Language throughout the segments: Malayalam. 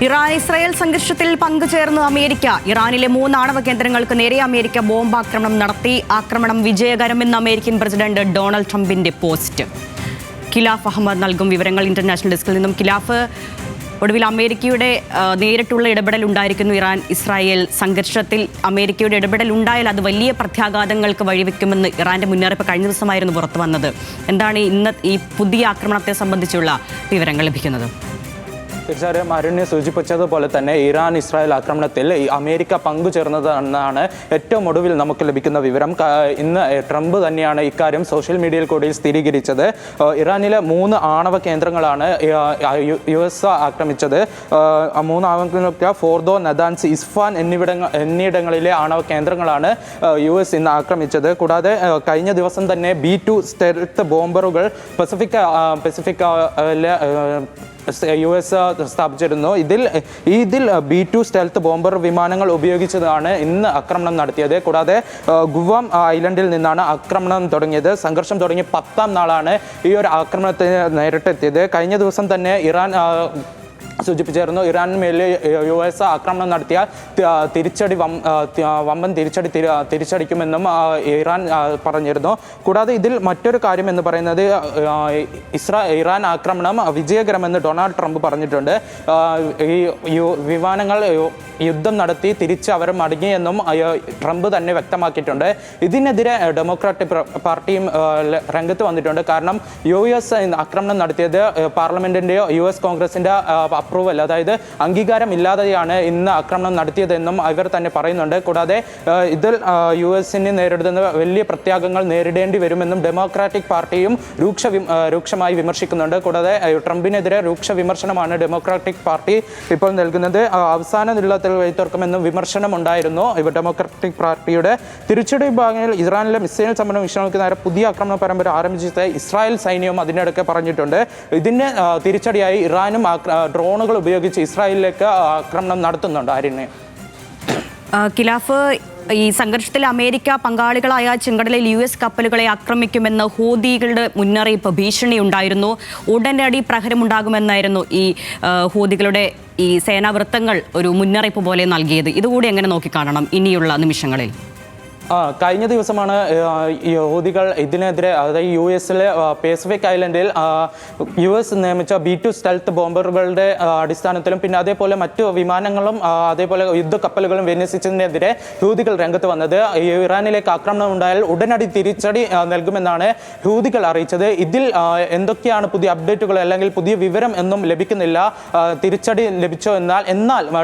ഇറാൻ ഇസ്രായേൽ സംഘർഷത്തിൽ പങ്കുചേർന്ന് അമേരിക്ക. ഇറാനിലെ 3 ആണവ കേന്ദ്രങ്ങൾക്ക് നേരെ അമേരിക്ക ബോംബാക്രമണം നടത്തി. ആക്രമണം വിജയകരമെന്ന് അമേരിക്കൻ പ്രസിഡന്റ് ഡൊണാൾഡ് ട്രംപിന്റെ പോസ്റ്റ്. ഖിലാഫ് അഹമ്മദ് നൽകും വിവരങ്ങൾ ഇന്റർനാഷണൽ ഡെസ്കിൽ നിന്നും. ഖിലാഫ്, ഒടുവിൽ അമേരിക്കയുടെ നേരിട്ടുള്ള ഇടപെടൽ ഉണ്ടായിരിക്കുന്നു. ഇറാൻ ഇസ്രായേൽ സംഘർഷത്തിൽ അമേരിക്കയുടെ ഇടപെടൽ ഉണ്ടായാൽ അത് വലിയ പ്രത്യാഘാതങ്ങൾക്ക് വഴിവെക്കുമെന്ന് ഇറാന്റെ മുന്നറിയിപ്പ് കഴിഞ്ഞ ദിവസമായിരുന്നു പുറത്തു വന്നത്. എന്താണ് ഇന്ന് ഈ പുതിയ ആക്രമണത്തെ സംബന്ധിച്ചുള്ള വിവരങ്ങൾ ലഭിക്കുന്നത്? തീർച്ചയായും അരുണിനെ സൂചിപ്പിച്ചതുപോലെ തന്നെ ഇറാൻ ഇസ്രായേൽ ആക്രമണത്തിൽ അമേരിക്ക പങ്കുചേർന്നതെന്നാണ് ഏറ്റവും ഒടുവിൽ നമുക്ക് ലഭിക്കുന്ന വിവരം. ഇന്ന് ട്രംപ് തന്നെയാണ് ഇക്കാര്യം സോഷ്യൽ മീഡിയയിൽ കൂടി സ്ഥിരീകരിച്ചത്. ഇറാനിലെ 3 ആണവ കേന്ദ്രങ്ങളാണ് US ആക്രമിച്ചത്. 3 ആണവ കേന്ദ്രങ്ങൾ ഫോർദോ, നദാൻസ്, ഇസ്ഫാൻ എന്നിവിടങ്ങളിലെ ആണവ കേന്ദ്രങ്ങളാണ് US ഇന്ന് ആക്രമിച്ചത്. കൂടാതെ കഴിഞ്ഞ ദിവസം തന്നെ B2 സ്റ്റെൽത്ത് ബോംബറുകൾ പസഫിക് US സ്ഥാപിച്ചിരുന്നു. ഇതിൽ B2 സ്റ്റെൽത്ത് ബോംബർ വിമാനങ്ങൾ ഉപയോഗിച്ചതാണ് ഇന്ന് ആക്രമണം നടത്തിയത്. കൂടാതെ ഗുവാം ഐലൻഡിൽ നിന്നാണ് ആക്രമണം തുടങ്ങിയത്. സംഘർഷം തുടങ്ങി 10ാം നാളാണ് ഈ ഒരു ആക്രമണത്തിന് നേരിട്ടെത്തിയത്. കഴിഞ്ഞ ദിവസം തന്നെ ഇറാൻ സൂചിപ്പിച്ചിരുന്നു, ഇറാന് മേലെ US ആക്രമണം നടത്തിയാൽ വമ്പൻ തിരിച്ചടിക്കുമെന്നും ഇറാൻ പറഞ്ഞിരുന്നു. കൂടാതെ ഇതിൽ മറ്റൊരു കാര്യം എന്ന് പറയുന്നത് ഇറാൻ ആക്രമണം വിജയകരമെന്ന് ഡൊണാൾഡ് ട്രംപ് പറഞ്ഞിട്ടുണ്ട്. ഈ വിമാനങ്ങൾ യുദ്ധം നടത്തി തിരിച്ച് അവർ മടങ്ങിയെന്നും ട്രംപ് തന്നെ വ്യക്തമാക്കിയിട്ടുണ്ട്. ഇതിനെതിരെ ഡെമോക്രാറ്റിക് പാർട്ടിയും രംഗത്ത് വന്നിട്ടുണ്ട്. കാരണം US ആക്രമണം നടത്തിയത് പാർലമെന്റിന്റെയോ US കോൺഗ്രസിന്റെ അപ്രൂവൽ, അതായത് അംഗീകാരം ഇല്ലാതെയാണ് ഇന്ന് ആക്രമണം നടത്തിയതെന്നും ഇവർ തന്നെ പറയുന്നുണ്ട്. കൂടാതെ ഇതിൽ US-നെ നേരിടുന്ന വലിയ പ്രത്യാഘാതങ്ങൾ നേരിടേണ്ടി വരുമെന്നും ഡെമോക്രാറ്റിക് പാർട്ടിയും രൂക്ഷമായി വിമർശിക്കുന്നുണ്ട്. കൂടാതെ ട്രംപിനെതിരെ രൂക്ഷ വിമർശനമാണ് ഡെമോക്രാറ്റിക് പാർട്ടി ഇപ്പോൾ നൽകുന്നത്. അവസാന നിലത്തിൽ വഴിത്തുറക്കുമെന്നും വിമർശനം ഉണ്ടായിരുന്നു. ഡെമോക്രാറ്റിക് പാർട്ടിയുടെ തിരിച്ചടി വിഭാഗങ്ങളിൽ ഇറാനിലെ മിസൈൽ സംഭരണം വീക്ഷണങ്ങൾക്ക് നേരെ പുതിയ ആക്രമണ പരമ്പര ആരംഭിച്ചത് ഇസ്രായേൽ സൈന്യവും അതിനിടയ്ക്ക് പറഞ്ഞിട്ടുണ്ട്. ഇതിന് തിരിച്ചടിയായി ഇറാനും ഡ്രോണുകൾ ഉപയോഗിച്ച് ഇസ്രായേലിലേക്ക് ആക്രമണം നടത്തുന്നുണ്ട്. ആര്യനെ ഖിലാഫ്, ഈ സംഘർഷത്തിൽ അമേരിക്ക പങ്കാളികളായ ചെങ്കടലിൽ US കപ്പലുകളെ ആക്രമിക്കുമെന്ന് ഹൂതികളുടെ മുന്നറിയിപ്പ്, ഭീഷണി ഉണ്ടായിരുന്നു. ഉടനടി പ്രഹരമുണ്ടാകുമെന്നായിരുന്നു ഈ ഹൂതികളുടെ ഈ സേനാവൃത്തങ്ങൾ ഒരു മുന്നറിയിപ്പ് പോലെ നൽകിയത്. ഇതുകൂടി എങ്ങനെ നോക്കിക്കാണണം ഇനിയുള്ള നിമിഷങ്ങളിൽ? കഴിഞ്ഞ ദിവസമാണ് ഹൂതികൾ ഇതിനെതിരെ, അതായത് US-ലെ പസഫിക് ഐലൻഡിൽ US നിയമിച്ച B2 സ്റ്റെൽത്ത് ബോംബറുകളുടെ അടിസ്ഥാനത്തിലും പിന്നെ അതേപോലെ മറ്റു വിമാനങ്ങളും അതേപോലെ യുദ്ധക്കപ്പലുകളും വിന്യസിച്ചതിനെതിരെ ഹൂതികൾ രംഗത്ത് വന്നത്. ഇറാനിലേക്ക് ആക്രമണം ഉണ്ടായാൽ ഉടനടി തിരിച്ചടി നൽകുമെന്നാണ് ഹൂതികൾ അറിയിച്ചത്. ഇതിൽ എന്തൊക്കെയാണ് പുതിയ അപ്ഡേറ്റുകൾ അല്ലെങ്കിൽ പുതിയ വിവരം എന്നും ലഭിക്കുന്നില്ല. തിരിച്ചടി ലഭിച്ചോ എന്നാൽ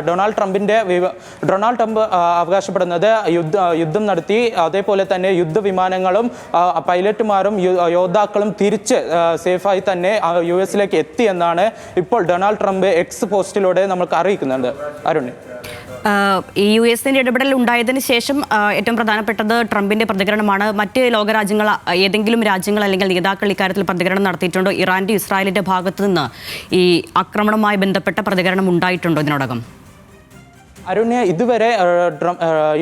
ഡൊണാൾഡ് ട്രംപ് അവകാശപ്പെടുന്നത് യുദ്ധം നടത്തി അതേപോലെ തന്നെ യുദ്ധവിമാനങ്ങളും പൈലറ്റുമാരും യോദ്ധാക്കളും തിരിച്ച് സേഫായി തന്നെ US-ലേക്ക് എത്തി എന്നാണ് ഇപ്പോൾ ഡൊണാൾഡ് ട്രംപ് എക്സ് പോസ്റ്റിലൂടെ നമുക്ക് അറിയിക്കുന്നുണ്ട്. അരുൺ, ഈ US-ന്റെ ഇടപെടൽ ഉണ്ടായതിന് ശേഷം ഏറ്റവും പ്രധാനപ്പെട്ടത് ട്രംപിന്റെ പ്രതികരണമാണ്. മറ്റ് ലോകരാജ്യങ്ങൾ, ഏതെങ്കിലും രാജ്യങ്ങൾ അല്ലെങ്കിൽ നേതാക്കൾ ഇക്കാര്യത്തിൽ പ്രതികരണം നടത്തിയിട്ടുണ്ടോ? ഇറാന്റെ ഇസ്രായേലിന്റെ ഭാഗത്തു നിന്ന് ഈ ആക്രമണവുമായി ബന്ധപ്പെട്ട പ്രതികരണം ഉണ്ടായിട്ടുണ്ടോ ഇതിനോടകം? അരുണ്യ, ഇതുവരെ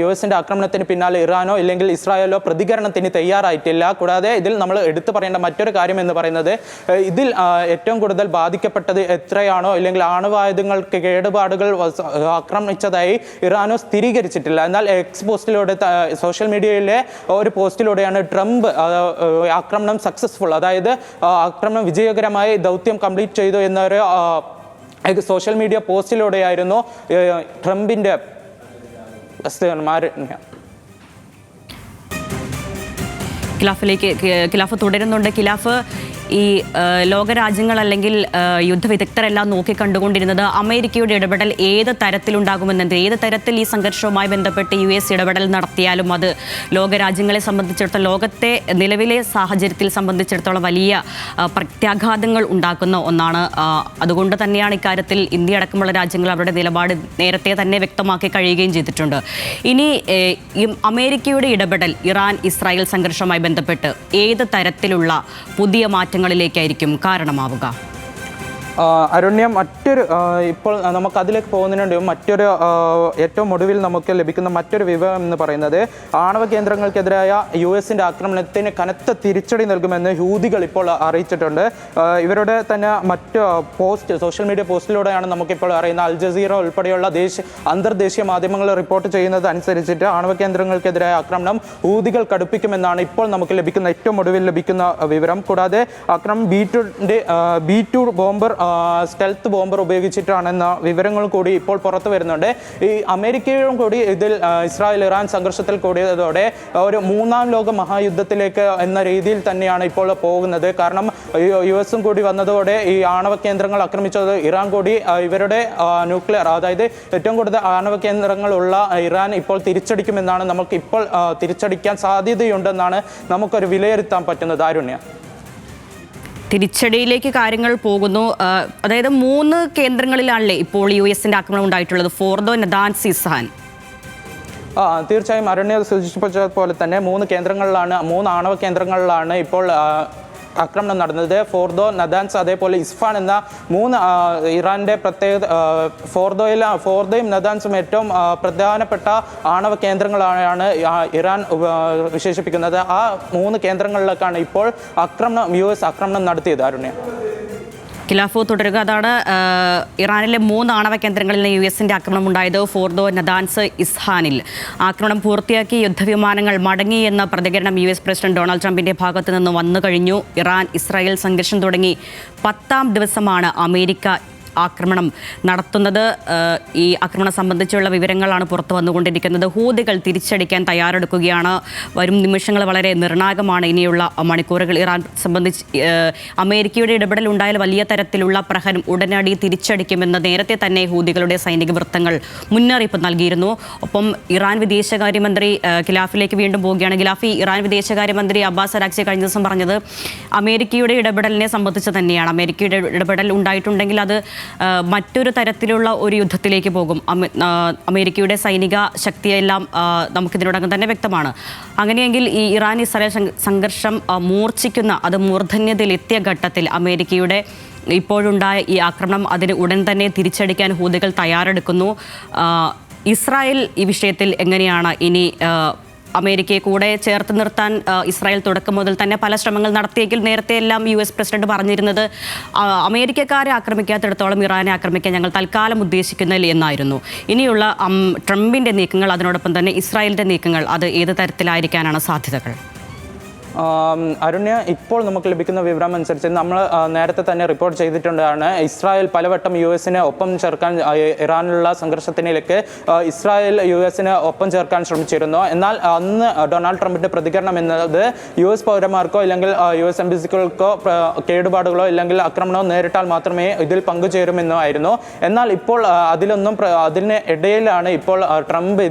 US-ന്റെ ആക്രമണത്തിന് പിന്നാലെ ഇറാനോ ഇല്ലെങ്കിൽ ഇസ്രായേലോ പ്രതികരണത്തിന് തയ്യാറായിട്ടില്ല. കൂടാതെ ഇതിൽ നമ്മൾ എടുത്തു പറയേണ്ട മറ്റൊരു കാര്യം എന്ന് പറയുന്നത്, ഇതിൽ ഏറ്റവും കൂടുതൽ ബാധിക്കപ്പെട്ടത് എത്രയാണോ അല്ലെങ്കിൽ ആണവായുധങ്ങൾക്ക് കേടുപാടുകൾ ആക്രമിച്ചതായി ഇറാനോ സ്ഥിരീകരിച്ചിട്ടില്ല. എന്നാൽ എക്സ് പോസ്റ്റിലൂടെ, സോഷ്യൽ മീഡിയയിലെ ഒരു പോസ്റ്റിലൂടെയാണ് ട്രംപ് ആക്രമണം സക്സസ്ഫുൾ, അതായത് ആക്രമണം വിജയകരമായി ദൗത്യം കംപ്ലീറ്റ് ചെയ്തു എന്നൊരു സോഷ്യൽ മീഡിയ പോസ്റ്റിലൂടെയായിരുന്നു ട്രംപിന്റെ ഖിലാഫ് തുടരുന്നുണ്ട്. ഖിലാഫ്, ഈ ലോകരാജ്യങ്ങൾ അല്ലെങ്കിൽ യുദ്ധവിദഗ്ധരെല്ലാം നോക്കിക്കണ്ടുകൊണ്ടിരുന്നത് അമേരിക്കയുടെ ഇടപെടൽ ഏത് തരത്തിലുണ്ടാകുമെന്നത്, ഏത് തരത്തിൽ ഈ സംഘർഷവുമായി ബന്ധപ്പെട്ട് US ഇടപെടൽ നടത്തിയാലും അത് ലോകരാജ്യങ്ങളെ സംബന്ധിച്ചിടത്തോളം, ലോകത്തെ നിലവിലെ സാഹചര്യത്തിൽ സംബന്ധിച്ചിടത്തോളം വലിയ പ്രത്യാഘാതങ്ങൾ ഉണ്ടാക്കുന്ന ഒന്നാണ്. അതുകൊണ്ട് തന്നെയാണ് ഇക്കാര്യത്തിൽ ഇന്ത്യ അടക്കമുള്ള രാജ്യങ്ങൾ അവരുടെ നിലപാട് നേരത്തെ തന്നെ വ്യക്തമാക്കി കഴിയുകയും ചെയ്തിട്ടുണ്ട്. ഇനി അമേരിക്കയുടെ ഇടപെടൽ ഇറാൻ ഇസ്രായേൽ സംഘർഷവുമായി ബന്ധപ്പെട്ട് ഏത് തരത്തിലുള്ള പുതിയ മാറ്റങ്ങളിലേക്കായിരിക്കും കാരണമാവുക? അരുണ്യ, മറ്റൊരു ഇപ്പോൾ നമുക്ക് അതിലേക്ക് പോകുന്നതിനുണ്ട് മറ്റൊരു ഏറ്റവും ഒടുവിൽ നമുക്ക് ലഭിക്കുന്ന മറ്റൊരു വിവരം എന്ന് പറയുന്നത് ആണവ കേന്ദ്രങ്ങൾക്കെതിരായ US-ന്റെ ആക്രമണത്തിന് കനത്ത തിരിച്ചടി നൽകുമെന്ന് ഹൂതികൾ ഇപ്പോൾ അറിയിച്ചിട്ടുണ്ട്. ഇവരുടെ തന്നെ മറ്റ് സോഷ്യൽ മീഡിയ പോസ്റ്റിലൂടെയാണ് നമുക്കിപ്പോൾ അറിയുന്ന അൽ ജസീറ ഉൾപ്പെടെയുള്ള അന്തർദേശീയ മാധ്യമങ്ങൾ റിപ്പോർട്ട് ചെയ്യുന്നത് അനുസരിച്ചിട്ട് ആണവ കേന്ദ്രങ്ങൾക്കെതിരായ ആക്രമണം ഹൂതികൾ കടുപ്പിക്കുമെന്നാണ് ഇപ്പോൾ നമുക്ക് ലഭിക്കുന്ന ഏറ്റവും ഒടുവിൽ ലഭിക്കുന്ന വിവരം. കൂടാതെ ആക്രമണം B2 ബോംബർ സ്റ്റെൽത്ത് ബോംബർ ഉപയോഗിച്ചിട്ടാണെന്ന വിവരങ്ങൾ കൂടി ഇപ്പോൾ പുറത്തു വരുന്നുണ്ട്. ഈ അമേരിക്കയും കൂടി ഇതിൽ ഇസ്രായേൽ ഇറാൻ സംഘർഷത്തിൽ കൂടിയതോടെ ഒരു മൂന്നാം ലോക മഹായുദ്ധത്തിലേക്ക് എന്ന രീതിയിൽ തന്നെയാണ് ഇപ്പോൾ പോകുന്നത്. കാരണം US-ഉം കൂടി വന്നതോടെ ഈ ആണവ കേന്ദ്രങ്ങൾ ആക്രമിച്ചത് ഇറാൻ കൂടി ഇവരുടെ ന്യൂക്ലിയർ, അതായത് ഏറ്റവും കൂടുതൽ ആണവ കേന്ദ്രങ്ങളുള്ള ഇറാൻ ഇപ്പോൾ തിരിച്ചടിക്കുമെന്നാണ് നമുക്ക് ഇപ്പോൾ തിരിച്ചടിക്കാൻ സാധ്യതയുണ്ടെന്നാണ് നമുക്കൊരു വിലയിരുത്താൻ പറ്റുന്നത്. ആരുണ്യ, തിരിച്ചടിയിലേക്ക് കാര്യങ്ങൾ പോകുന്നു. അതായത് 3 കേന്ദ്രങ്ങളിലാണല്ലേ ഇപ്പോൾ US-ന്റെ ആക്രമണം ഉണ്ടായിട്ടുള്ളത്, ഫോർദോ, നദാൻസ്, ഇസ്ഹാൻ. തീർച്ചയായും അരണ്യ സൂചിപ്പിച്ചതുപോലെ തന്നെ 3 ആണവ കേന്ദ്രങ്ങളിലാണ് ഇപ്പോൾ ആക്രമണം നടന്നത്. ഫോർദോ, നദാൻസ്, അതേപോലെ ഇസ്ഫാൻ എന്ന 3 ഇറാന്റെ പ്രത്യേകത. ഫോർദോയും നദാൻസും ഏറ്റവും പ്രധാനപ്പെട്ട ആണവ കേന്ദ്രങ്ങളാണ് ഇറാൻ വിശേഷിപ്പിക്കുന്നത്. ആ 3 കേന്ദ്രങ്ങളിലേക്കാണ് ഇപ്പോൾ US ആക്രമണം നടത്തിയത്. അരുണ്യ, ഖിലാഫ് തുടരുക. അതാണ് ഇറാനിലെ 3 ആണവ കേന്ദ്രങ്ങളിൽ US-ന്റെ ആക്രമണം ഉണ്ടായത്, ഫോർദോ, നദാൻസ്, ഇസ്ഹാനിൽ. ആക്രമണം പൂർത്തിയാക്കി യുദ്ധവിമാനങ്ങൾ മടങ്ങി എന്ന പ്രതികരണം US പ്രസിഡന്റ് ഡൊണാൾഡ് ട്രംപിന്റെ ഭാഗത്തു നിന്ന് വന്നു കഴിഞ്ഞു. ഇറാൻ ഇസ്രായേൽ സംഘർഷം തുടങ്ങി 10ാം ദിവസമാണ് അമേരിക്ക ആക്രമണം നടത്തുന്നത്. ഈ ആക്രമണം സംബന്ധിച്ചുള്ള വിവരങ്ങളാണ് പുറത്തു വന്നുകൊണ്ടിരിക്കുന്നത്. ഹൂതികൾ തിരിച്ചടിക്കാൻ തയ്യാറെടുക്കുകയാണ്. വരും നിമിഷങ്ങൾ വളരെ നിർണായകമാണ്. ഇനിയുള്ള മണിക്കൂറുകൾ ഇറാൻ സംബന്ധിച്ച് അമേരിക്കയുടെ ഇടപെടൽ ഉണ്ടായാൽ വലിയ തരത്തിലുള്ള പ്രഹരം ഉടനടി തിരിച്ചടിക്കുമെന്ന് നേരത്തെ തന്നെ ഹൂതികളുടെ സൈനിക വൃത്തങ്ങൾ മുന്നറിയിപ്പ് നൽകിയിരുന്നു. ഒപ്പം ഇറാൻ വിദേശകാര്യമന്ത്രി ഖിലാഫിലേക്ക് വീണ്ടും പോവുകയാണ്. ഖിലാഫി, ഇറാൻ വിദേശകാര്യമന്ത്രി അബ്ബാസ് അരാക്ചി കഴിഞ്ഞ ദിവസം പറഞ്ഞത് അമേരിക്കയുടെ ഇടപെടലിനെ സംബന്ധിച്ച് തന്നെയാണ്. അമേരിക്കയുടെ ഇടപെടൽ ഉണ്ടായിട്ടുണ്ടെങ്കിൽ അത് മറ്റൊരു തരത്തിലുള്ള ഒരു യുദ്ധത്തിലേക്ക് പോകും. അമേരിക്കയുടെ സൈനിക ശക്തിയെല്ലാം നമുക്കിതിനോടകം തന്നെ വ്യക്തമാണ്. അങ്ങനെയെങ്കിൽ ഈ ഇറാൻ ഇസ്രായേൽ സംഘർഷം മൂർച്ഛിക്കുന്ന, അത് മൂർധന്യതയിലെത്തിയ ഘട്ടത്തിൽ അമേരിക്കയുടെ ഇപ്പോഴുണ്ടായ ഈ ആക്രമണം അതിന് ഉടൻ തന്നെ തിരിച്ചടിക്കാൻ ഹൂതികൾ തയ്യാറെടുക്കുന്നു. ഇസ്രായേൽ ഈ വിഷയത്തിൽ എങ്ങനെയാണ് ഇനി അമേരിക്കയെ കൂടെ ചേർത്ത് നിർത്താൻ ഇസ്രായേൽ തുടക്കം മുതൽ തന്നെ പല ശ്രമങ്ങൾ നടത്തിയെങ്കിൽ നേരത്തെ എല്ലാം US പ്രസിഡന്റ് പറഞ്ഞിരുന്നത് അമേരിക്കക്കാരെ ആക്രമിക്കാത്തിടത്തോളം ഇറാനെ ആക്രമിക്കാൻ ഞങ്ങൾ തൽക്കാലം ഉദ്ദേശിക്കുന്നില്ല എന്നായിരുന്നു. ഇനിയുള്ള ട്രംപിന്റെ നീക്കങ്ങൾ, അതിനോടൊപ്പം തന്നെ ഇസ്രായേലിന്റെ നീക്കങ്ങൾ, അത് ഏത് തരത്തിലായിരിക്കാനാണ് സാധ്യതകൾ? അരുണ്യ, ഇപ്പോൾ നമുക്ക് ലഭിക്കുന്ന വിവരം അനുസരിച്ച് നമ്മൾ നേരത്തെ തന്നെ റിപ്പോർട്ട് ചെയ്തിട്ടുണ്ടാണ്. ഇസ്രായേൽ പലവട്ടം US-നെ ഒപ്പം ചേർക്കാൻ, ഇറാനിലുള്ള സംഘർഷത്തിലേക്ക് ഇസ്രായേൽ US-നെ ഒപ്പം ചേർക്കാൻ ശ്രമിച്ചിരുന്നു. എന്നാൽ അന്ന് ഡൊണാൾഡ് ട്രംപിന്റെ പ്രതികരണം എന്നത് US പൗരന്മാർക്കോ ഇല്ലെങ്കിൽ US എംബസികൾക്കോ കേടുപാടുകളോ ഇല്ലെങ്കിൽ ആക്രമണമോ നേരിട്ടാൽ മാത്രമേ ഇതിൽ പങ്കുചേരുമെന്നോ ആയിരുന്നു. എന്നാൽ ഇപ്പോൾ അതിന് ഇടയിലാണ് ഇപ്പോൾ ട്രംപ്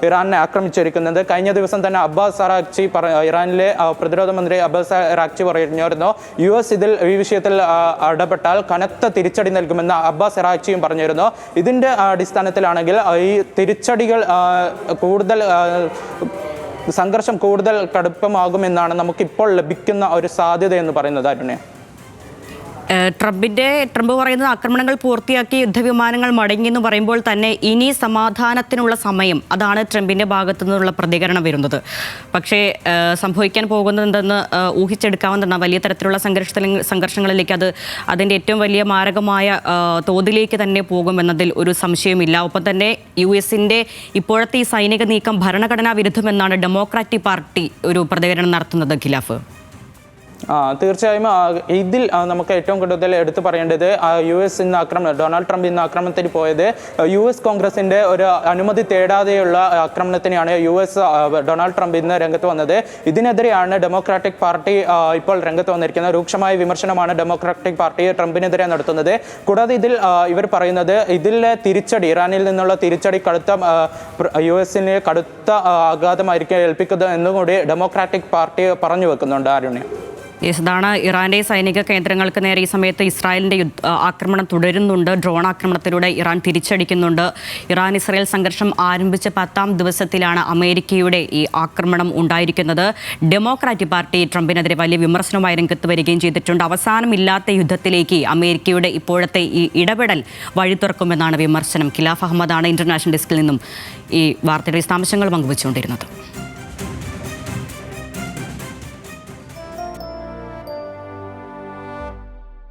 ഇറാനെ ആക്രമിച്ചിരിക്കുന്നത്. കഴിഞ്ഞ ദിവസം തന്നെ അബ്ബാസ് അറാക്ചി ഇറാനിലെ പ്രതിരോധ മന്ത്രി അബ്ബാസ് അറാക്ചി പറഞ്ഞിരുന്നു US ഈ വിഷയത്തിൽ ഇടപെട്ടാൽ കനത്ത തിരിച്ചടി നൽകുമെന്ന് അബ്ബാസ് അറാക്ചിയും പറഞ്ഞിരുന്നു. ഇതിൻ്റെ അടിസ്ഥാനത്തിലാണെങ്കിൽ ഈ തിരിച്ചടികൾ സംഘർഷം കൂടുതൽ കടുപ്പമാകുമെന്നാണ് നമുക്കിപ്പോൾ ലഭിക്കുന്ന ഒരു സാധ്യത എന്ന് പറയുന്നത്. അരുണേ, ട്രംപ് പറയുന്നത് ആക്രമണങ്ങൾ പൂർത്തിയാക്കി യുദ്ധവിമാനങ്ങൾ മടങ്ങിയെന്ന് പറയുമ്പോൾ തന്നെ ഇനി സമാധാനത്തിനുള്ള സമയം, അതാണ് ട്രംപിന്റെ ഭാഗത്തു നിന്നുള്ള പ്രതികരണം വരുന്നത്. പക്ഷേ സംഭവിക്കാൻ പോകുന്നതെന്തെന്ന് ഊഹിച്ചെടുക്കാവുന്നതാണ്. വലിയ തരത്തിലുള്ള സംഘർഷങ്ങളിലേക്ക് അതിൻ്റെ ഏറ്റവും വലിയ മാരകമായ തോതിലേക്ക് തന്നെ പോകുമെന്നതിൽ ഒരു സംശയമില്ല. ഒപ്പം തന്നെ US-ന്റെ ഇപ്പോഴത്തെ ഈ സൈനിക നീക്കം ഭരണഘടനാ വിരുദ്ധമെന്നാണ് ഡെമോക്രാറ്റിക് പാർട്ടി ഒരു പ്രതികരണം നടത്തുന്നത്. ഖിലാഫ്, തീർച്ചയായും ഇതിൽ നമുക്ക് ഏറ്റവും കൂടുതൽ എടുത്തു പറയേണ്ടത് ഡൊണാൾഡ് ട്രംപ് ഇന്ന് ആക്രമണത്തിന് പോയത് US കോൺഗ്രസിന്റെ ഒരു അനുമതി തേടാതെയുള്ള ആക്രമണത്തിനാണ് ഡൊണാൾഡ് ട്രംപ് ഇന്ന് രംഗത്ത് വന്നത്. ഇതിനെതിരെയാണ് ഡെമോക്രാറ്റിക് പാർട്ടി ഇപ്പോൾ രംഗത്ത് വന്നിരിക്കുന്നത്. രൂക്ഷമായ വിമർശനമാണ് ഡെമോക്രാറ്റിക് പാർട്ടി ട്രംപിനെതിരെ നടത്തുന്നത്. കൂടാതെ ഇതിൽ ഇവർ പറയുന്നത് ഇതിലെ തിരിച്ചടി, ഇറാനിൽ നിന്നുള്ള തിരിച്ചടി US-ന് കടുത്ത ആഘാതമായിരിക്കും ഏൽപ്പിക്കുന്നത് എന്നുകൂടി ഡെമോക്രാറ്റിക് പാർട്ടി പറഞ്ഞു വെക്കുന്നുണ്ട്. ആരുണ്യ, ഇതാണ് ഇറാന്റെ സൈനിക കേന്ദ്രങ്ങൾക്ക് നേരെ ഈ സമയത്ത് ഇസ്രായേലിന്റെ ആക്രമണം തുടരുന്നുണ്ട്. ഡ്രോൺ ആക്രമണത്തിലൂടെ ഇറാൻ തിരിച്ചടിക്കുന്നുണ്ട്. ഇറാൻ ഇസ്രായേൽ സംഘർഷം ആരംഭിച്ച 10ാം ദിവസത്തിലാണ് അമേരിക്കയുടെ ഈ ആക്രമണം ഉണ്ടായിരിക്കുന്നത്. ഡെമോക്രാറ്റിക് പാർട്ടി ട്രംപിനെതിരെ വലിയ വിമർശനവുമായി രംഗത്ത് വരികയും ചെയ്തിട്ടുണ്ട്. അവസാനമില്ലാത്ത യുദ്ധത്തിലേക്ക് അമേരിക്കയുടെ ഇപ്പോഴത്തെ ഈ ഇടപെടൽ വഴി തുറക്കുമെന്നാണ് വിമർശനം. ഖിലാഫ് അഹമ്മദാണ് ഇന്റർനാഷണൽ ഡെസ്കിൽ നിന്നും ഈ വാർത്തയുടെ വിശദാംശങ്ങൾ പങ്കുവച്ചുകൊണ്ടിരുന്നത്.